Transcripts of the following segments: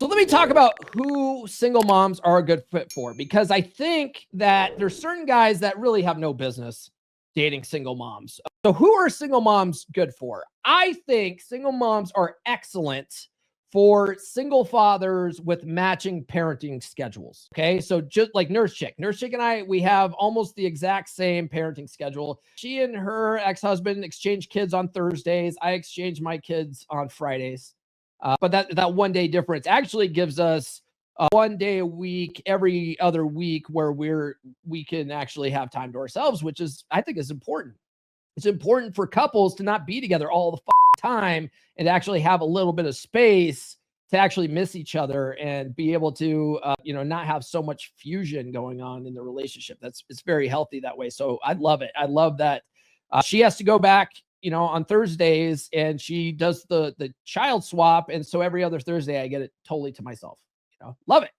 So let me talk about who single moms are a good fit for, because I think that there's certain guys that really have no business dating single moms. So who are single moms good for? I think single moms are excellent for single fathers with matching parenting schedules. Okay. So just like Nurse Chick and I, we have almost the exact same parenting schedule. She and her ex-husband exchange kids on Thursdays. I exchange my kids on Fridays. But that 1 day difference actually gives us 1 day a week, every other week, where we can actually have time to ourselves, which is, I think, is important. It's important for couples to not be together all the time and actually have a little bit of space to actually miss each other and be able to not have so much fusion going on in the relationship. It's very healthy that way. So I love it. I love that she has to go back on Thursdays, and she does the child swap, and so every other Thursday I get it totally to myself. Love it.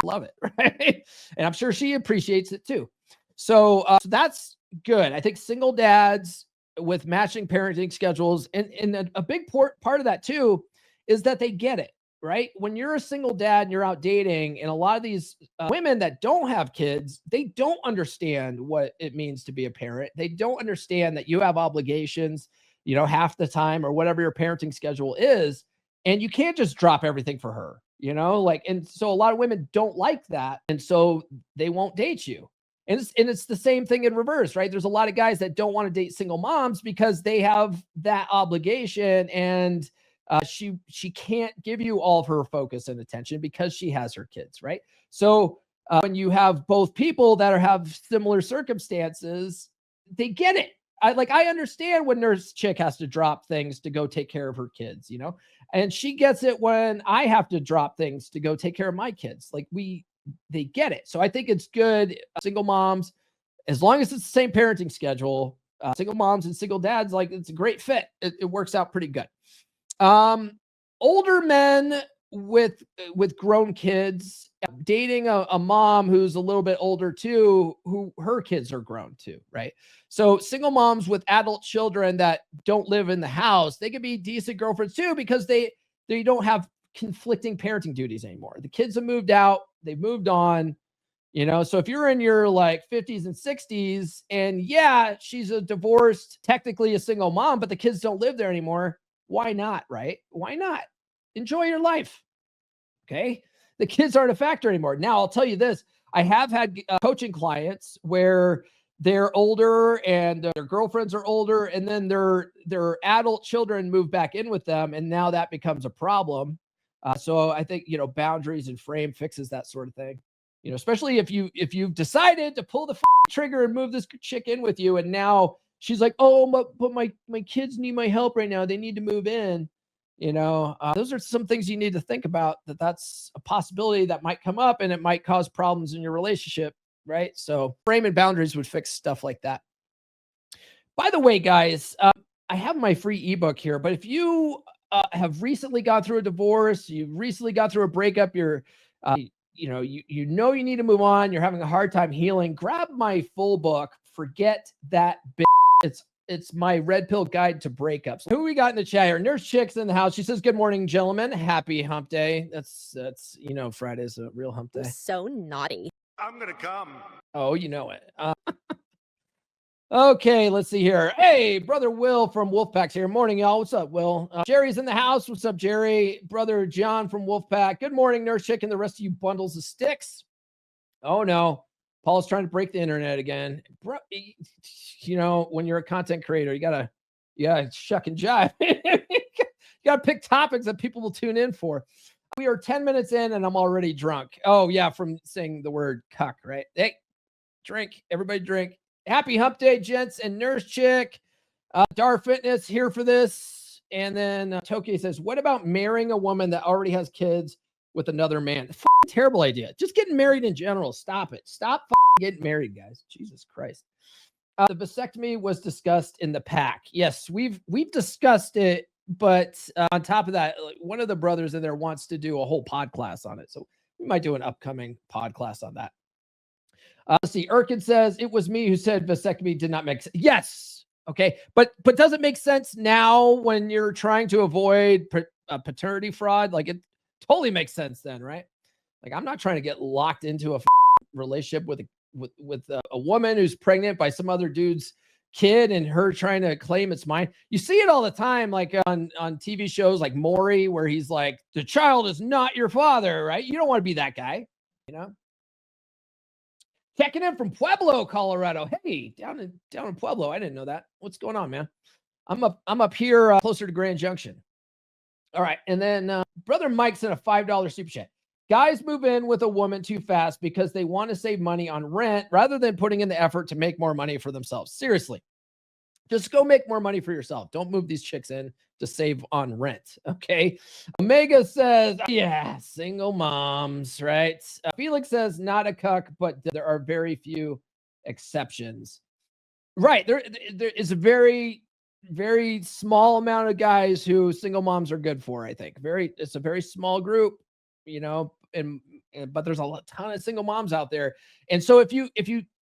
Love it. Right. And I'm sure she appreciates it too. So that's good. I think single dads with matching parenting schedules, and a big part of that too is that they get it. Right. When you're a single dad and you're out dating, and a lot of these women that don't have kids, they don't understand what it means to be a parent. They don't understand that you have obligations, half the time, or whatever your parenting schedule is. And you can't just drop everything for her, and so a lot of women don't like that. And so they won't date you. And it's the same thing in reverse, right? There's a lot of guys that don't want to date single moms because they have that obligation, and she can't give you all of her focus and attention because she has her kids, right? So when you have both people that have similar circumstances, they get it. I understand when Nurse Chick has to drop things to go take care of her kids, and she gets it when I have to drop things to go take care of my kids. They get it. So I think it's good. Single moms, as long as it's the same parenting schedule, single moms and single dads, it's a great fit. It works out pretty good. Older men with grown kids dating a mom who's a little bit older too, who her kids are grown too, right? So single moms with adult children that don't live in the house, they can be decent girlfriends too, because they don't have conflicting parenting duties anymore. The kids have moved out, they've moved on. So if you're in your 50s and 60s, and yeah, she's a divorced, technically a single mom, but the kids don't live there anymore, why not, right? Why not? Enjoy your life. Okay. The kids aren't a factor anymore. Now, I'll tell you this. I have had coaching clients where they're older and their girlfriends are older, and then their adult children move back in with them, and now that becomes a problem. So I think, boundaries and frame fixes that sort of thing. Especially if you've decided to pull the trigger and move this chick in with you, and now she's like, oh, but my kids need my help right now. They need to move in. Those are some things you need to think about, that's a possibility that might come up, and it might cause problems in your relationship, right? So frame and boundaries would fix stuff like that. By the way, guys, I have my free ebook here, but if you have recently gone through a divorce, you've recently gone through a breakup, you're you need to move on, you're having a hard time healing, grab my full book, Forget That Bitch. It's my red pill guide to breakups. Who we got in the chat here? Nurse Chick's in the house. She says, good morning, gentlemen. Happy hump day. That's Friday's a real hump day. So naughty. I'm going to come. Oh, you know it. Okay, let's see here. Hey, brother Will from Wolfpack's here. Morning, y'all. What's up, Will? Jerry's in the house. What's up, Jerry? Brother John from Wolfpack. Good morning, Nurse Chick, and the rest of you bundles of sticks. Oh, no. Paul's trying to break the internet again. Bro, when you're a content creator, you gotta shuck and jive. You gotta pick topics that people will tune in for. We are 10 minutes in, and I'm already drunk. Oh, yeah, from saying the word cuck, right? Hey, drink. Everybody drink. Happy hump day, gents and Nurse Chick. Dar Fitness here for this. And then Toki says, what about marrying a woman that already has kids with another man? Terrible idea. Just getting married in general. Stop it. Stop getting married, guys. Jesus Christ. The vasectomy was discussed in the pack. Yes, we've discussed it, but on top of that, one of the brothers in there wants to do a whole pod class on it. So we might do an upcoming pod class on that. Let's see. Erkin says, it was me who said vasectomy did not make sense. Yes. Okay. But does it make sense now when you're trying to avoid paternity fraud? It totally makes sense then, right? Like, I'm not trying to get locked into a relationship with a woman who's pregnant by some other dude's kid and her trying to claim it's mine. You see it all the time, like on TV shows like Maury, where he's like, the child is not your father, right? You don't want to be that guy, you know? Checking in from Pueblo, Colorado. Hey, down in Pueblo. I didn't know that. What's going on, man? I'm up here closer to Grand Junction. All right. And then brother Mike sent a $5 super chat. Guys move in with a woman too fast because they want to save money on rent rather than putting in the effort to make more money for themselves. Seriously, just go make more money for yourself. Don't move these chicks in to save on rent. Okay. Omega says, yeah, single moms, right? Felix says, not a cuck, but there are very few exceptions. Right. There is a very, very small amount of guys who single moms are good for, I think. It's a very small group, you know, but there's a ton of single moms out there. And so if you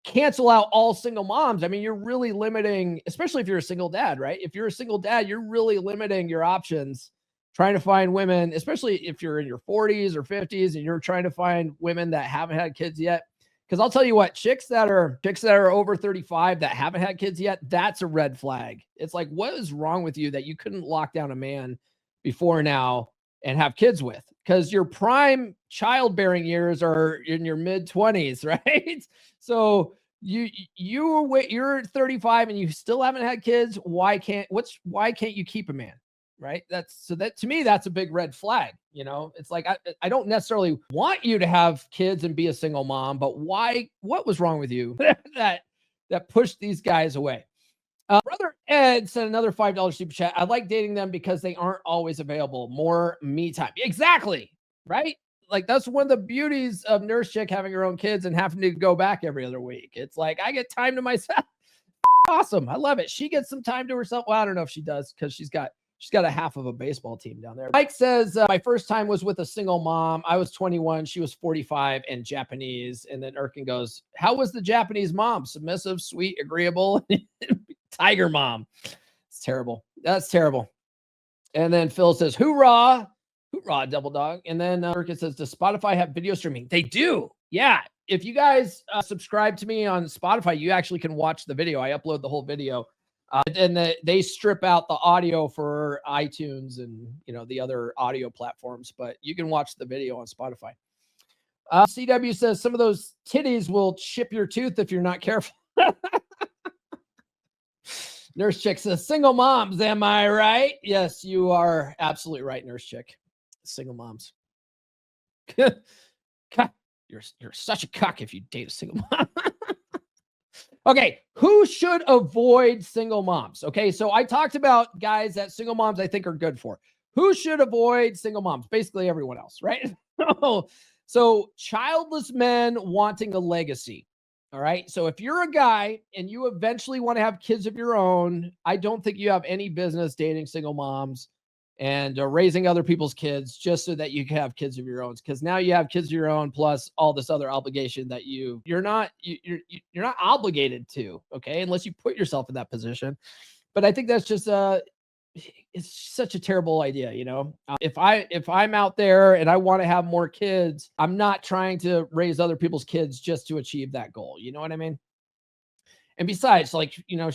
cancel out all single moms, I mean, you're really limiting, especially if you're a single dad, right? If you're a single dad, you're really limiting your options trying to find women, especially if you're in your 40s or 50s and you're trying to find women that haven't had kids yet. Because I'll tell you what, chicks that are over 35 that haven't had kids yet, that's a red flag. It's like, what is wrong with you that you couldn't lock down a man before now and have kids with? Because your prime childbearing years are in your mid 20s, right? So you're 35 and you still haven't had kids. Why can't you keep a man? Right. That to me, that's a big red flag. You know, it's like, I don't necessarily want you to have kids and be a single mom, but what was wrong with you that pushed these guys away? Brother Ed sent another $5 super chat. I like dating them because they aren't always available. More me time. Exactly. Right. Like, that's one of the beauties of Nurse Chick having her own kids and having to go back every other week. It's like, I get time to myself. Awesome. I love it. She gets some time to herself. Well, I don't know if she does because she's got a half of a baseball team down there. Mike says, my first time was with a single mom. I was 21. She was 45 and Japanese. And then Erkin goes, how was the Japanese mom? Submissive, sweet, agreeable, tiger mom. It's terrible. That's terrible. And then Phil says, hoorah, hoorah, double dog. And then Erkin says, does Spotify have video streaming? They do. Yeah. If you guys subscribe to me on Spotify, you actually can watch the video. I upload the whole video. And they strip out the audio for iTunes and, you know, the other audio platforms, but you can watch the video on Spotify. CW says some of those titties will chip your tooth if you're not careful. Nurse Chick says single moms. Am I right? Yes, you are absolutely right, Nurse Chick. Single moms. You're such a cuck if you date a single mom. Okay, who should avoid single moms? Okay, so I talked about guys that single moms I think are good for. Who should avoid single moms? Basically everyone else, right? So childless men wanting a legacy. All right. So if you're a guy and you eventually want to have kids of your own, I don't think you have any business dating single moms and raising other people's kids just so that you can have kids of your own. Because now you have kids of your own plus all this other obligation that you're not obligated to. Okay, unless you put yourself in that position. But I think that's just it's such a terrible idea. You know, if I'm out there and I want to have more kids, I'm not trying to raise other people's kids just to achieve that goal. You know what I mean? And besides, like, you know,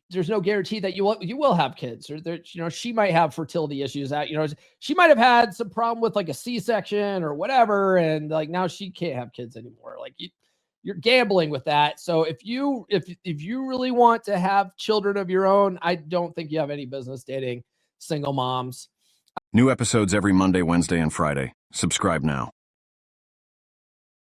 there's no guarantee that you will have kids, or there, you know, she might have fertility issues that, you know, she might have had some problem with like a C-section or whatever. And like, now she can't have kids anymore. Like you're gambling with that. So if you really want to have children of your own, I don't think you have any business dating single moms. New episodes every Monday, Wednesday, and Friday. Subscribe now.